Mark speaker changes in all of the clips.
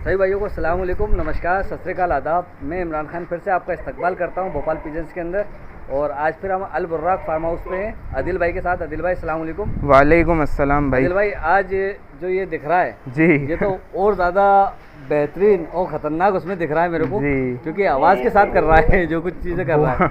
Speaker 1: सभी भाइयों को अस्सलाम वालेकुम, नमस्कार, सत श्री अकाल, आदाब। मैं इमरान खान फिर से आपका इस्तकबाल करता हूं भोपाल पिजन्स के अंदर। और आज फिर हम अल बुर्राक फार्म हाउस पे हैं आदिल भाई के साथ। आदिल भाई अस्सलाम वालेकुम।
Speaker 2: वालेकुम अस्सलाम भाई।
Speaker 1: आदिल भाई, आज जो ये दिख रहा है
Speaker 2: जी,
Speaker 1: ये तो और ज़्यादा बेहतरीन और ख़तरनाक उसमें दिख रहा है मेरे को,
Speaker 2: जी।
Speaker 1: क्योंकि आवाज़ के साथ कर रहा है जो कुछ चीज़ें कर रहा है।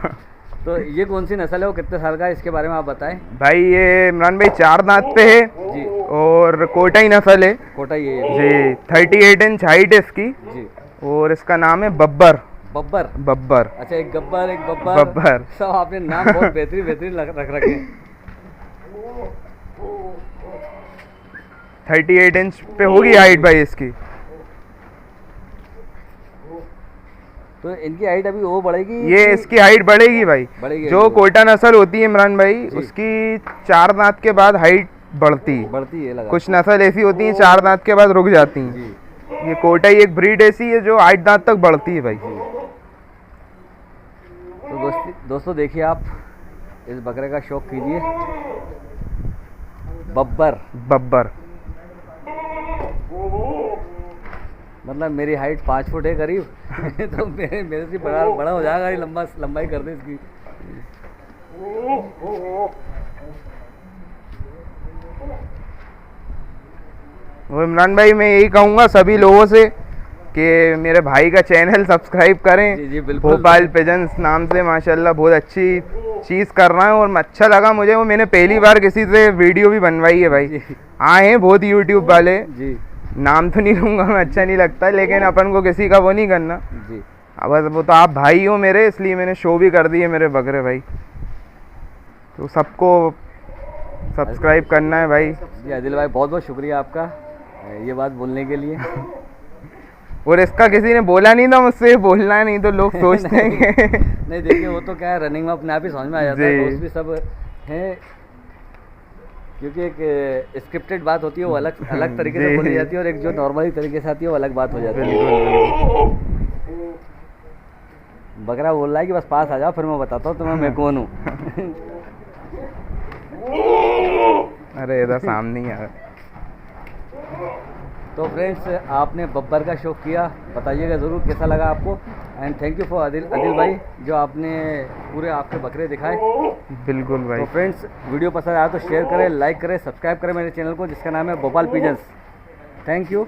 Speaker 1: तो ये कौन सी नस्ल है और कितने साल का है, इसके बारे में आप बताएं।
Speaker 2: भाई ये इमरान भाई 4 दांत पे है
Speaker 1: जी,
Speaker 2: और कोटाई नस्ल है
Speaker 1: कोटा ये
Speaker 2: जी। 38 इंच हाइट है इसकी
Speaker 1: जी।
Speaker 2: और इसका नाम है बब्बर।
Speaker 1: बब्बर।
Speaker 2: बब्बर,
Speaker 1: अच्छा, एक गब्बर, एक बब्बर।
Speaker 2: बब्बर।
Speaker 1: सब आपने नाम बहुत बेहतरीन बेहतरीन रख रखे हैं।
Speaker 2: 38 इंच पे होगी हाइट भाई इसकी।
Speaker 1: तो इनकी हाइट अभी वो बढ़ेगी?
Speaker 2: ये इसकी हाइट बढ़ेगी भाई।
Speaker 1: बढ़ेगी।
Speaker 2: जो कोटा नस्ल होती है इमरान भाई, उसकी 4 दांत के बाद हाइट बढ़ती
Speaker 1: है लगा।
Speaker 2: कुछ नस्ल ऐसी होती है 4 दांत के बाद रुक जाती हैं। ये कोटाई एक ब्रीड ऐसी है जो 8 दांत तक बढ़ती है भाई।
Speaker 1: तो दोस्तों देखिए, आप इस बकरे का शौक कीजिए। बब्बर।
Speaker 2: बब्बर
Speaker 1: मतलब मेरी हाइट 5 फुट है करीब। तो मेरे से बड़ा हो जाएगा, लंबाई कर दे इसकी।
Speaker 2: वो इमरान भाई, मैं यही कहूँगा सभी लोगों से कि मेरे भाई का चैनल सब्सक्राइब करें।
Speaker 1: जी जी, बिल्कुल।
Speaker 2: भोपाल पिजन्स नाम से माशाल्लाह बहुत अच्छी चीज़ कर रहा है और अच्छा लगा मुझे। वो मैंने पहली बार किसी से वीडियो भी बनवाई है भाई। आए हैं बहुत यूट्यूब वाले जी, नाम तो नहीं लूँगा मैं, अच्छा नहीं लगता, लेकिन अपन को किसी का वो नहीं करना जी। अब वो तो आप भाई हो मेरे, इसलिए मैंने शो भी कर दी है मेरे बकरे भाई। तो सबको सब्सक्राइब करना है भाई।
Speaker 1: जी आदिल भाई, बहुत बहुत शुक्रिया आपका ये बात बोलने के लिए।
Speaker 2: और इसका किसी ने बोला नहीं था मुझसे, बोलना नहीं तो लोग सोचते हैं कि
Speaker 1: नहीं देखिए, वो तो क्या है, रनिंग में अपने आप ही समझ में आ जाता है। दोस्त भी सब हैं, क्योंकि एक स्क्रिप्टेड बात होती है वो अलग तरीके से बोली जाती है, और एक जो नॉर्मली तरीके से आती है वो अलग बात हो जाती है। बकरा बोल रहा है कि बस पास आ जाओ, फिर मैं बताता हूँ तुम्हें मैं कौन हूँ।
Speaker 2: अरे इधर सामने ही आ।
Speaker 1: तो फ्रेंड्स, आपने बब्बर का शौक किया, बताइएगा ज़रूर कैसा लगा आपको। And thank you for Adil भाई, जो आपने पूरे आपके बकरे दिखाए।
Speaker 2: बिल्कुल भाई।
Speaker 1: तो फ्रेंड्स, वीडियो पसंद आया तो शेयर करें, लाइक करें, सब्सक्राइब करें मेरे चैनल को, जिसका नाम है भोपाल पिजन्स। Thank you.